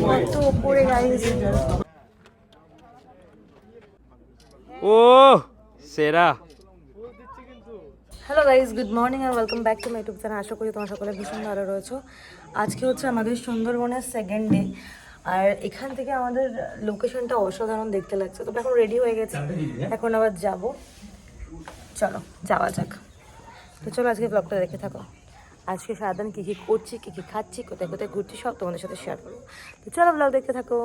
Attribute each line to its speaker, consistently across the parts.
Speaker 1: কত উপরে গাইস।
Speaker 2: ও সেরা।
Speaker 1: হ্যালো গাইজ, গুড মর্নিং আর welcome back to my YouTube channel. আশা করি তোমার সকলে ভীষণ ভালো রয়েছো। আজকে হচ্ছে আমাদের সুন্দরবনের সেকেন্ড ডে, আর এখান থেকে আমাদের লোকেশনটা অসাধারণ দেখতে লাগছে। তবে এখন রেডি হয়ে গেছে, এখন আবার যাব। চলো যাওয়া যাক। তো চলো আজকে ব্লগটা দেখে থাকো। আজকে সারাদিন কী কী করছি, কী কী খাচ্ছি, কোথায় কোথায় ঘুরছি, সব তোমাদের সাথে শেয়ার করবো। তো চলো ব্লগ দেখতে থাকো।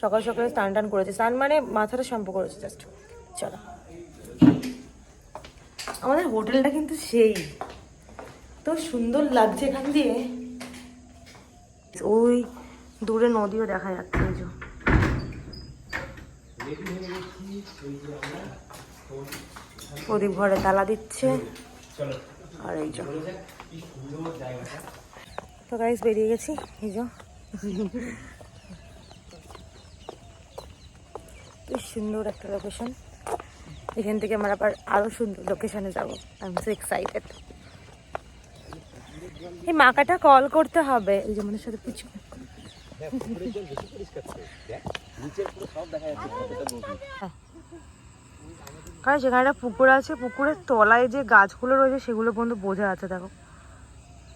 Speaker 1: সকাল সকালে স্নান টান করেছি, স্নান মানে মাথাটা শ্যাম্পু করেছি জাস্ট। চলো। আমাদের হোটেলটা কিন্তু সেই তো সুন্দর লাগছে এখান দিয়ে। ওই দূরে নদীও দেখা যাচ্ছে। এই যে প্রদীপ ঘরে তালা দিচ্ছে। আর এই যে তো গাইস বেরিয়ে গেছি। এই যে বেশ সুন্দর একটা লোকেশন। এখান থেকে আমরা আবার আরো সুন্দর লোকেশনে যাবো। I am so excited. এই মাকাটা কল করতে হবে। এই যে আমাদের সাথে পিছু কারণ সেখানে একটা পুকুর আছে, পুকুরের তলায় যে গাছগুলো রয়েছে সেগুলো পর্যন্ত বোঝা আছে। দেখো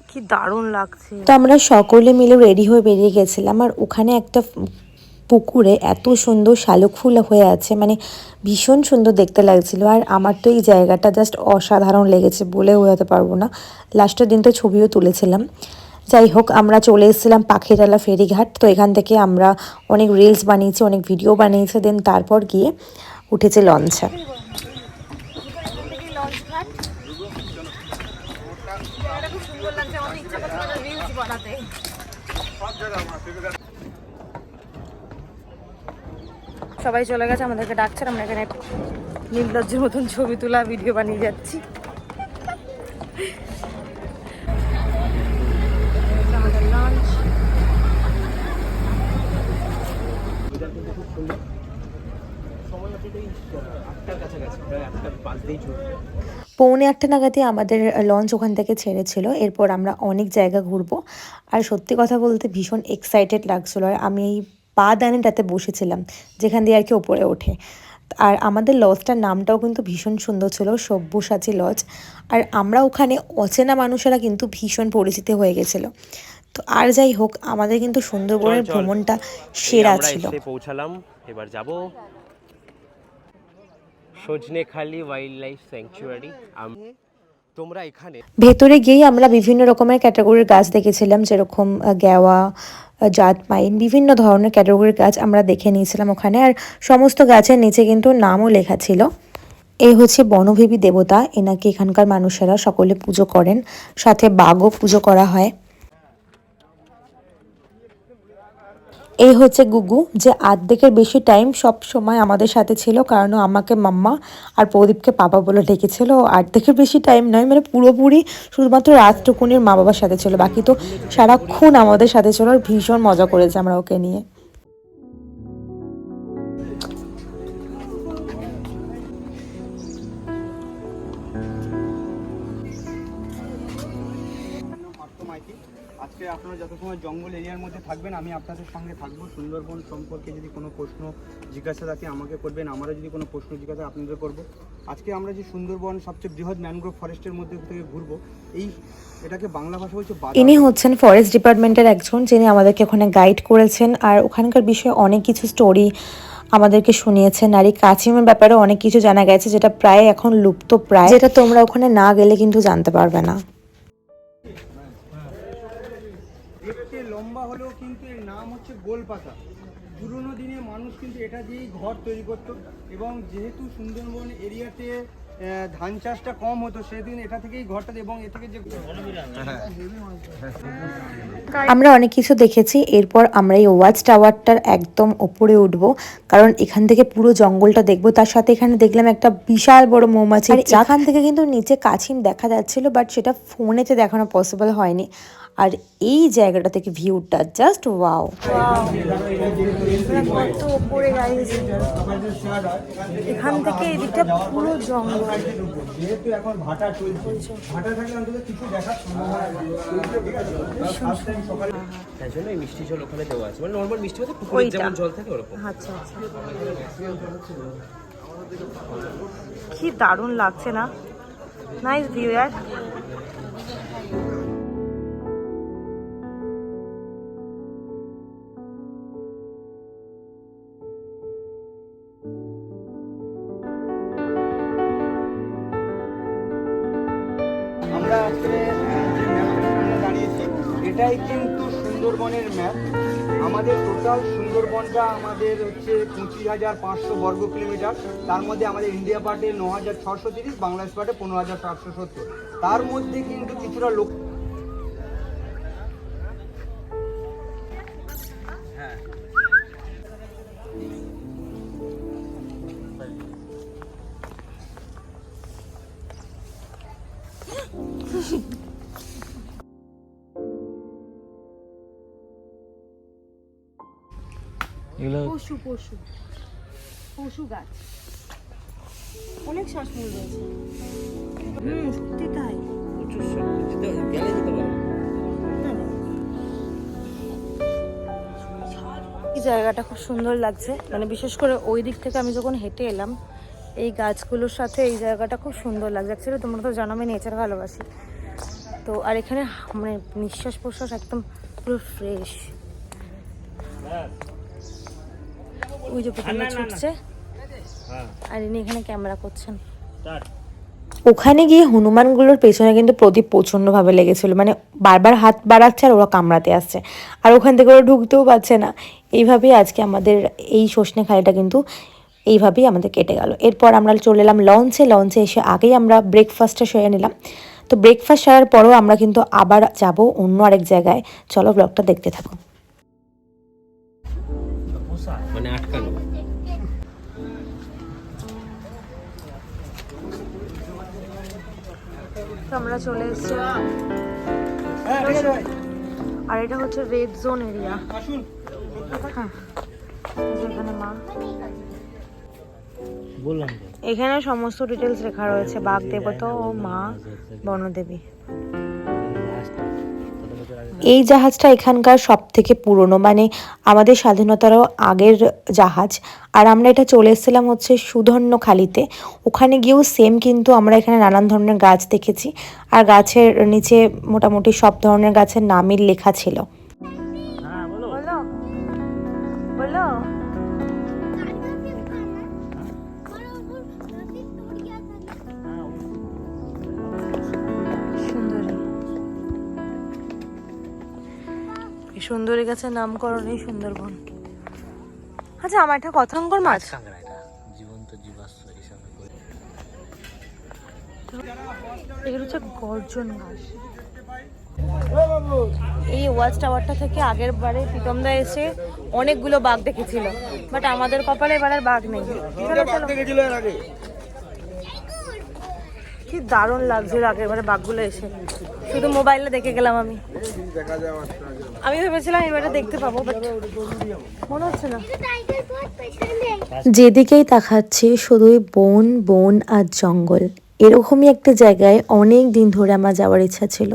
Speaker 1: কি দারুণ লাগছে।
Speaker 3: তো আমরা সকলে মিলে রেডি হয়ে বেরিয়ে গেছিলাম। আর ওখানে একটা পুকুরে এত সুন্দর শালুক ফুল হয়ে আছে, মানে ভীষণ সুন্দর দেখতে লাগছিল। আর আমার তো এই জায়গাটা জাস্ট অসাধারণ লেগেছে, বলে বোঝাতে পারবো না। লাস্টের দিন তো ছবিও তুলেছিলাম। যাই হোক, আমরা চলে এসেছিলাম পাখিরালা ফেরিঘাট। তো এখান থেকে আমরা অনেক রিলস বানিয়েছি, অনেক ভিডিও বানিয়েছি। দেন তারপর গিয়ে উঠেছে লঞ্চে।
Speaker 1: সবাই চলে গেছে, আমাদেরকে ডাকছে। আমরা এখানে নির্লজ্জের মতন ছবি তোলা ভিডিও বানিয়ে যাচ্ছি। আমাদের লঞ্চ।
Speaker 3: পৌনে 8টা নাগাদই আমাদের লঞ্চ ওখান থেকে ছেড়েছিল। এরপর আমরা অনেক জায়গা ঘুরবো। আর সত্যি কথা বলতে ভীষণ এক্সাইটেড লাগছিলো। আর আমি এই পা দানিটাতে বসেছিলাম, যেখান দিয়ে আর কি ওপরে ওঠে। আর আমাদের লজটার নামটাও কিন্তু ভীষণ সুন্দর ছিল, সব্যসাচী লজ। আর আমরা ওখানে অচেনা মানুষেরা কিন্তু ভীষণ পরিচিত হয়ে গেছিলো। তো আর যাই হোক, আমাদের কিন্তু সুন্দরবনের ভ্রমণটা সেরা ছিল।
Speaker 2: পৌঁছালাম, এবার যাব সজনেখালি ওয়াইল্ড লাইফ স্যাংচুয়ারি। তোমরা এখানে
Speaker 3: ভেতরে গিয়েই আমরা বিভিন্ন রকমের ক্যাটাগরির গাছ দেখেছিলাম, যেরকম গেওয়া, জাতমাইন, বিভিন্ন ধরনের ক্যাটাগরির গাছ আমরা দেখে নিয়েছিলাম ওখানে। আর সমস্ত গাছের নিচে কিন্তু নামও লেখা ছিল। এই হচ্ছে বনভেবী দেবতা, এনাকে এখানকার মানুষেরা সকলে পুজো করেন, সাথে বাঘও পুজো করা হয়। এই হচ্ছে গুগু, যে আর্ধেকের বেশি টাইম সব সময় আমাদের সাথে ছিল, কারণ আমাকে মাম্মা আর প্রদীপকে পাপা বলে ডেকেছিল। আর্ধেকের বেশি টাইম নয়, মানে পুরোপুরি শুধুমাত্র রাতটুকুনির মা বাবার সাথে ছিল, বাকি তো সারাক্ষণ আমাদের সাথে ছিল। আর ভীষণ মজা করেছে আমরা ওকে নিয়ে।
Speaker 4: আজকে আপনারা যত সময় জঙ্গল এরিয়ার মধ্যে থাকবেন, আমি আপনাদের সঙ্গে থাকবো। সুন্দরবন সম্পর্কে যদি কোনো প্রশ্ন জিজ্ঞাসা থাকে আমাকে করবেন, আমারও যদি কোনো প্রশ্ন জিজ্ঞাসা আপনাদের করব। আজকে আমরা যে সুন্দরবন সবচেয়ে বৃহৎ ম্যানগ্রোভ ফরেস্টের মধ্যে থেকে ঘুরবো, এটাকে বাংলা ভাষা হচ্ছে।
Speaker 3: ইনি হচ্ছেন ফরেস্ট ডিপার্টমেন্টের একজন, যিনি আমাদেরকে ওখানে গাইড করেছেন। আর ওখানকার বিষয়ে অনেক কিছু স্টোরি আমাদেরকে শুনিয়েছেন। আর এই কাছিমের ব্যাপারে অনেক কিছু জানা গেছে, যেটা প্রায় এখন লুপ্ত প্রায়, যেটা তোমরা ওখানে না গেলে কিন্তু জানতে পারবে না।
Speaker 4: লম্বা হলেও কিন্তু এর নাম হচ্ছে গোলপাতা। পুরোনো দিনে মানুষ কিন্তু এটা দিয়েই ঘর তৈরি করত, এবং যেহেতু সুন্দরবন এরিয়াতে ধান চাষটা কম হতো, সেদিন এটা থেকেই ঘরটা, এবং এ থেকে যে
Speaker 3: আমরা অনেক কিছু দেখেছি। এরপর আমরা এই ওয়াচ টাওয়ারটার একদম ওপরে উঠবো, কারণ এখান থেকে পুরো জঙ্গলটা দেখবো। তার সাথে এখানে দেখলাম একটা বিশাল বড় মৌমাছি। এখান থেকে কিন্তু নিচে কাছিম দেখা যাচ্ছিল, বাট সেটা ফোনেতে দেখানো পসিবল হয়নি। আর এই জায়গাটা থেকে ভিউটা জাস্ট ওয়াও।
Speaker 1: কত উপরে গাইস, এখান থেকে এদিকটা পুরো জঙ্গল।
Speaker 4: যেহেতু এখন ভাটা চলছে, ভাটা থাকলে অন্তত কিছু দেখার সম্ভাবনা।
Speaker 2: তাই জন্য এই মিষ্টি জল ওখানে দেওয়া আছে, মানে নর্মাল মিষ্টি হতে পুকুরের যেমন জল থাকে ওরকম।
Speaker 1: আচ্ছা আচ্ছা, কি দারুণ লাগছে না? নাইস ভিউ ইয়ার।
Speaker 4: আমরা আজকে যে ম্যাপের সামনে দাঁড়িয়েছি, এটাই কিন্তু সুন্দরবনের ম্যাপ। আমাদের টোটাল সুন্দরবনটা আমাদের হচ্ছে 25,500 বর্গ কিলোমিটার। তার মধ্যে আমাদের ইন্ডিয়া পার্টে 9,630, বাংলাদেশ পার্টে 15,770। তার মধ্যে কিন্তু কিছুটা লোক
Speaker 1: পশু পশু পশু গাছ, অনেক শ্বাসমূল রয়েছে। সত্যি তাই। এই জায়গাটা খুব সুন্দর লাগছে, মানে বিশেষ করে ওই দিক থেকে আমি যখন হেঁটে এলাম, এই গাছগুলোর সাথে এই জায়গাটা খুব সুন্দর লাগছে। অ্যাকচুয়ালি তোমরা তো জানো আমি নেচার ভালোবাসি, তো আর এখানে মানে নিঃশ্বাস প্রশ্বাস একদম পুরো ফ্রেশ। ওই যে পুকুরটা ছুটছে আর ইনি এখানে ক্যামেরা করছেন।
Speaker 3: ওখানে গিয়ে হনুমানগুলোর পেছনে কিন্তু প্রদীপ প্রচণ্ডভাবে লেগেছিল, মানে বারবার হাত বাড়াচ্ছে আর ওরা কামড়াতে আসছে, আর ওখান থেকে ওরা ঢুকতেও পারছে না। এইভাবেই আজকে আমাদের এই সজনেখালিটা কিন্তু এইভাবেই আমাদের কেটে গেল। এরপর আমরা চলে এলাম লঞ্চে। লঞ্চে এসে আগেই আমরা ব্রেকফাস্টটা সেরে নিলাম। তো ব্রেকফাস্ট সারার পরও আমরা কিন্তু আবার যাব অন্য আরেক জায়গায়। চলো ব্লগটা দেখতে থাকো।
Speaker 2: মানে আটকানো।
Speaker 1: আমরা চলে এসেছি, আর এটা হচ্ছে রেড জোন এরিয়া। হ্যাঁ, যেখানে মা, এখানে সমস্ত ডিটেলস লেখা রয়েছে, বাঘ দেবতা ও মা বনদেবী।
Speaker 3: এই জাহাজটা এখানকার সব থেকে পুরনো, মানে আমাদের স্বাধীনতারও আগের জাহাজ। আর আমরা এটা চলে এসেছিলাম হচ্ছে সুধন্যখালিতে। ওখানে গিয়েও সেম, কিন্তু আমরা এখানে নানান ধরনের গাছ দেখেছি, আর গাছের নিচে মোটামুটি সব ধরনের গাছের নামই লেখা ছিল।
Speaker 1: বলো বলো। সুন্দরী গাছের নামকরণ এই সুন্দরবন। আচ্ছা, আমার একটা কথাঙ্কর মাছ, এগুলো হচ্ছে গর্জন গাছ। এই ওয়াচ টাওয়ারটা থেকে আগের বারে প্রীতমদা এসে অনেকগুলো বাঘ দেখেছিল, বাট আমাদের কপালে এবার আর বাঘ নেই। কি দারুণ লাগছিল আগের বারে বাঘগুলো এসে, শুধু মোবাইলে দেখে গেলাম আমি। আমি ভেবেছিলাম এবারে দেখতে পাবো, বাট মনে হচ্ছে না।
Speaker 3: যেদিকেই তাকাচ্ছি শুধুই বন বন আর জঙ্গল। এরকমই একটা জায়গায় অনেক দিন ধরে আমার যাওয়ার ইচ্ছা ছিল।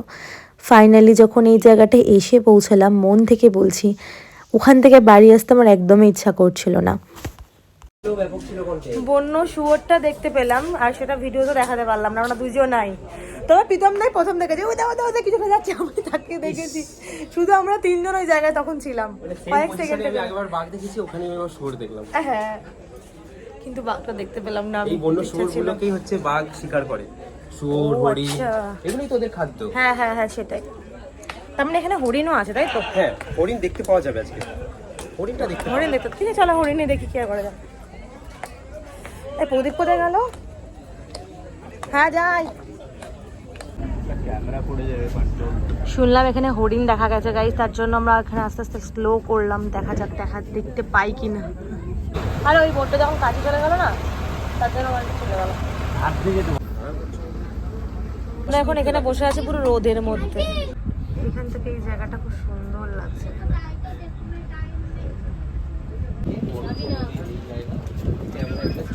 Speaker 3: ফাইনালি যখন এই জায়গাটায় এসে পৌঁছালাম, মন থেকে বলছি ওখান থেকে বাড়ি আসতে আমার একদমই ইচ্ছা করছিল না।
Speaker 1: বন্য শুয়োরটা দেখতে পেলাম, আর সেটা ভিডিওতে দেখাতে পারলাম না, আমরা দুজন নাই। তবে প্রীতম নাই প্রথম দেখেছি, ওই দাও কিছু যাচ্ছে, আমি তাকে দেখেছি। শুধু আমরা তিনজন ওই জায়গায় তখন ছিলাম, কয়েক সেকেন্ড।
Speaker 2: একবার বাঘ দেখেছি, ওখানে আমি শুয়োর দেখলাম।
Speaker 1: হ্যাঁ, কিন্তু বাঘটা দেখতে পেলাম না।
Speaker 2: এই বন্য শুয়োরগুলোকেই হচ্ছে বাঘ শিকার করে। শুয়োর, হরিণ, এগুলোই তো ওদের খাদ্য।
Speaker 1: হ্যাঁ হ্যাঁ হ্যাঁ, সেটাই। তার মানে এখানে হরিণও আছে, তাই তো?
Speaker 2: হ্যাঁ, হরিণ দেখতে পাওয়া যাবে আজকে। হরিণটা দেখতে,
Speaker 1: হরিণ দেখতে, ঠিক আছে চলো হরিণে দেখি কি আর করা যায়। এই প্রদীপ কোথায় গেল? হ্যাঁ যাই। শুনলাম এখানে হরিণ দেখা গেছে গাইস, তার জন্য আমরা এখানে আস্তে আস্তে স্লো করলাম, দেখা যাক দেখতে পাই কিনা। আর ওই বোটটা যখন কাজে চলে গেল না, তার জন্য আমার চলে গেল। আমরা এখন এখানে বসে আছি পুরো রোদের মধ্যে। এখান থেকে এই জায়গাটা খুব সুন্দর লাগছে।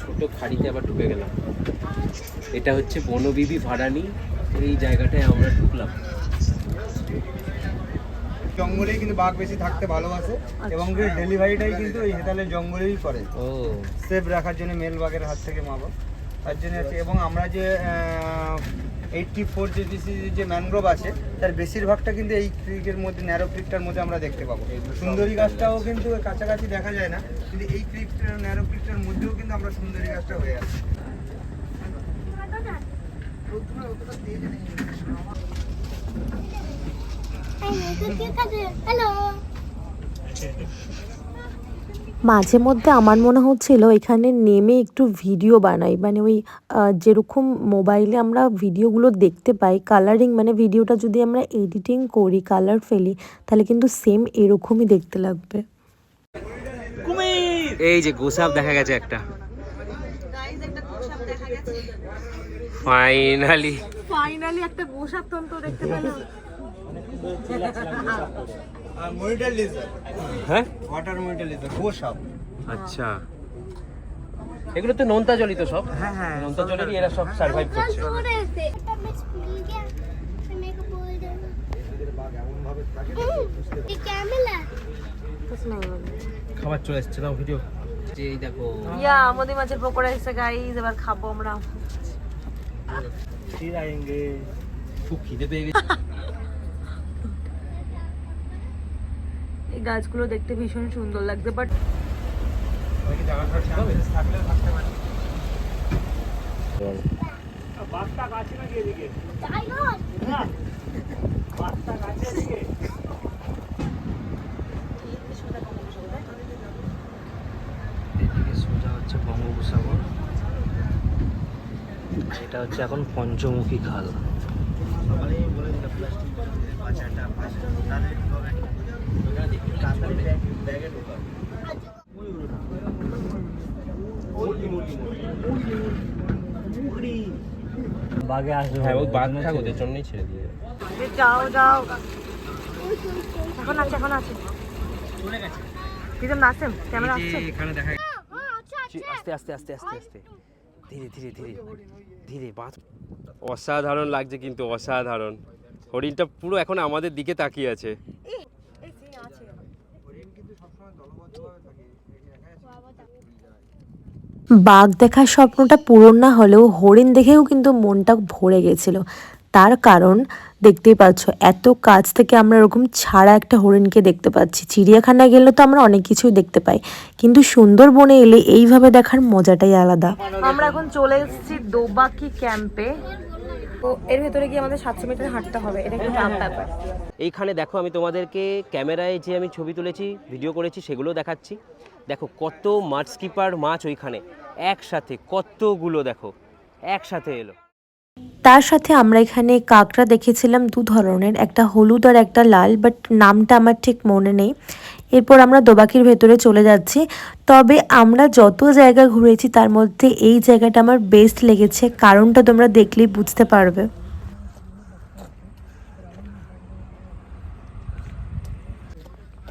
Speaker 2: ছোট খাড়িতে আবার ঢুকে গেলাম। এটা হচ্ছে বনবিবি ভাড়ানি, এই জায়গাটায় আমরা ঢুকলাম।
Speaker 4: জঙ্গলেই কিন্তু বাঘ বেশি থাকতে ভালোবাসে এবং ডেলিভারিটাই কিন্তু এই হেতালের জঙ্গলেই করে,
Speaker 2: ও
Speaker 4: সেফ রাখার জন্য মেল বাঘের হাত থেকে মা বাবা, তার জন্য আছে। এবং আমরা যে 84 যে ম্যানগ্রোভ আছে তার বেশিরভাগটা কিন্তু এই ক্রিকের মধ্যে, ন্যারো ক্রিকটার মধ্যে আমরা দেখতে পাবো। সুন্দরী গাছটাও কিন্তু কাছাকাছি দেখা যায় না, কিন্তু এই ক্রিকটার, ন্যারো ক্রিকটার মধ্যেও কিন্তু আমরা সুন্দরী গাছটা হয়ে আছে।
Speaker 3: মাঝে মধ্যে আমার মনে হচ্ছিল এখানে নেমে একটু ভিডিও বানাই, মানে ওই যেরকম মোবাইলে আমরা ভিডিওগুলো দেখতে পাই কালারিং, মানে ভিডিওটা যদি আমরা এডিটিং করি, কালার ফেলি, তাহলে কিন্তু সেম এরকমই দেখতে লাগবে।
Speaker 2: এই যে গোসাপ দেখা গেছে একটা, ফাইনালি
Speaker 1: একটা গোসাপ তন্ত্র দেখতে পেলাম।
Speaker 4: মনিটর লিজার,
Speaker 2: হ্যাঁ
Speaker 4: ওয়াটার মনিটর লিজার, গোসাপ।
Speaker 2: আচ্ছা, এগুলো তো নোনতা জলই তো সব।
Speaker 4: হ্যাঁ হ্যাঁ,
Speaker 2: নোনতা জলেরই এরা সব সার্ভাইভ করছে। খাবার চলে এসছে, নাও ভিডিও। এই দেখো
Speaker 1: ইয়া মোদি মাছের পকোড়া এসে গাইস, এবার খাবো আমরা।
Speaker 4: फिर आएंगे।
Speaker 2: খুব খিদে পেয়ে গেছে।
Speaker 1: এই গাছগুলো দেখতে ভীষণ সুন্দর লাগছে, বাট
Speaker 2: এদিকে সোজা হচ্ছে বঙ্গোপসাগর, এটা হচ্ছে এখন পঞ্চমুখী খাল।
Speaker 4: बागे আসবে,
Speaker 2: হ্যাঁ ও বাঘ থাক, ওদের জন্যই ছেড়ে দিয়ে।
Speaker 1: যাও যাও, এখন আছে এখন আছে। কিরম আসছে ক্যামেরা আসছে?
Speaker 2: এখানে দেখা আস্তে আস্তে আস্তে আস্তে আস্তে ধীরে ধীরে ধীরে ধীরে বাঁধ। অসাধারণ লাগছে কিন্তু, অসাধারণ। হরিণটা পুরো এখন আমাদের দিকে তাকিয়ে আছে।
Speaker 3: বাঘ দেখার স্বপ্নটা পূরণ না হলেও হরিণ দেখেও কিন্তু মনটা ভরে গেছিল। তার কারণ দেখতেই পাচ্ছ, এত কাছ থেকে আমরা এরকম ছাড়া একটা হরিণকে দেখতে পাচ্ছি। চিড়িয়াখানায় গেলে তো আমরা অনেক কিছুই দেখতে পাই, কিন্তু সুন্দরবনে এলে এইভাবে দেখার মজাটাই আলাদা।
Speaker 1: আমরা এখন চলে এসেছি দোবাকি ক্যাম্পে। তো এর ভেতরে গিয়ে আমাদের 700 মিটার হাঁটতে হবে, এটা একটু টাফ ব্যাপার।
Speaker 2: এইখানে দেখো, আমি তোমাদেরকে ক্যামেরায় যে আমি ছবি তুলেছি, ভিডিও করেছি, সেগুলো দেখাচ্ছি। দেখো কত মাছ স্কিপার মাছ ওইখানে একসাথে, কতগুলো দেখো একসাথে এলো।
Speaker 3: তার সাথে আমরা এখানে কাঁকড়া দেখেছিলাম 2 ধরনের, একটা হলুদ আর একটা লাল, বাট নামটা আমার ঠিক মনে নেই। এরপর আমরা দোবাকির ভেতরে চলে যাচ্ছি। তবে আমরা যত জায়গা ঘুরেছি তার মধ্যে এই জায়গাটা আমার বেস্ট লেগেছে, কারণটা তোমরা দেখলেই বুঝতে পারবে।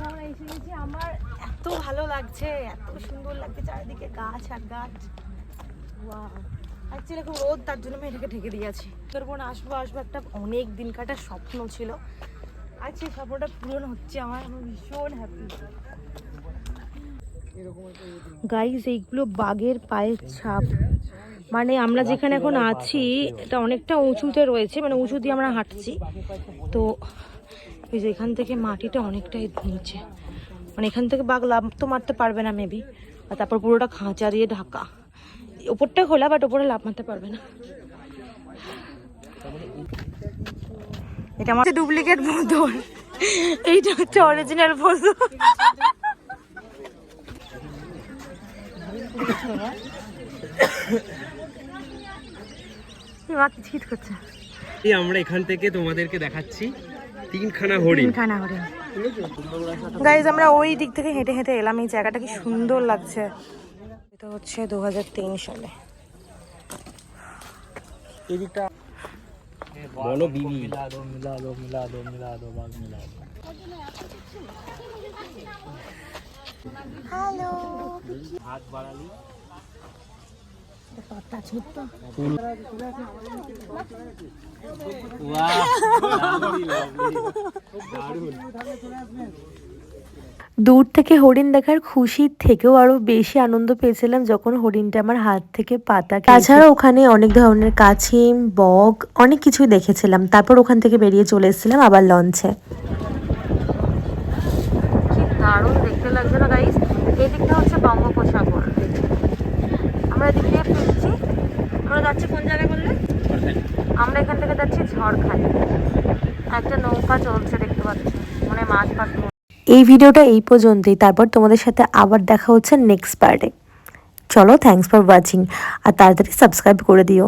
Speaker 1: আমরা এসে গেছি, আমার এত ভালো লাগছে, এত সুন্দর লাগছে চারিদিকে গাছ আর গাছ। ওয়াও, অ্যাকচুয়ালি খুব রোদ, তার জন্য আমি এটাকে ঢেকে দিয়েছি। সুন্দরবন আসবো আসবো একটা অনেক দিনকার স্বপ্ন ছিল, আর সেই স্বপ্নটা পূরণ হচ্ছে আমার। আমি ভীষণ হ্যাপি। গাইজ, এইগুলো বাঘের পায়ের ছাপ। মানে আমরা যেখানে এখন আছি এটা অনেকটা উঁচুতে রয়েছে, মানে উঁচু দিয়ে আমরা হাঁটছি। তো এই যে এখান থেকে মাটিটা অনেকটাই নিচে, মানে এখান থেকে বাঘ লাভ তো মারতে পারবে না মেবি। আর তারপর পুরোটা খাঁচা দিয়ে ঢাকা, ওপরটা খোলা, বাট ওপরে লাভ মারতে পারবে না। এটা আমার ডুপ্লিকেট বোতল, এইটা হচ্ছে অরিজিনাল বোতল। মা কিচকিচ করছে।
Speaker 2: এই আমরা এখান থেকে তোমাদেরকে দেখাচ্ছি 3খানা হরিণ।
Speaker 1: গাইজ, আমরা ওই দিক থেকে হেঁটে হেঁটে এলাম। এই জায়গাটা কি সুন্দর লাগছে। এটা হচ্ছে 2003 সালে।
Speaker 4: এদিকটা
Speaker 2: বনো বিবি।
Speaker 1: হ্যালো
Speaker 2: হাত বাড়ালি
Speaker 3: দূর থেকে হরিণ দেখার খুশির থেকেও আরো বেশি আনন্দ পেয়েছিলাম যখন হরিণটা আমার হাত থেকে পাতা খেয়েছে। তাছাড়া ওখানে অনেক ধরনের কাছিম, বক অনেক কিছুই দেখেছিলাম। তারপর ওখান থেকে বেরিয়ে চলে এসেছিলাম আবার লঞ্চে।
Speaker 1: দারুণ দেখতে লাগছে না গাইস। এই দিকটা হচ্ছে বঙ্গোপসাগর, আমরা এদিক দিয়ে ফিরছি। আমরা যাচ্ছি কোন জায়গায় বললে? আমরা এখান থেকে যাচ্ছি ঝড়খালি। একটা নৌকা চলছে দেখতে পাচ্ছি, মানে মাছ ফাছ।
Speaker 3: এই ভিডিওটা এই পর্যন্তই, তারপর তোমাদের সাথে আবার দেখা হচ্ছে নেক্সট পার্টে। চলো, থ্যাঙ্কস ফর ওয়াচিং, আর তাড়াতাড়ি সাবস্ক্রাইব করে দিও।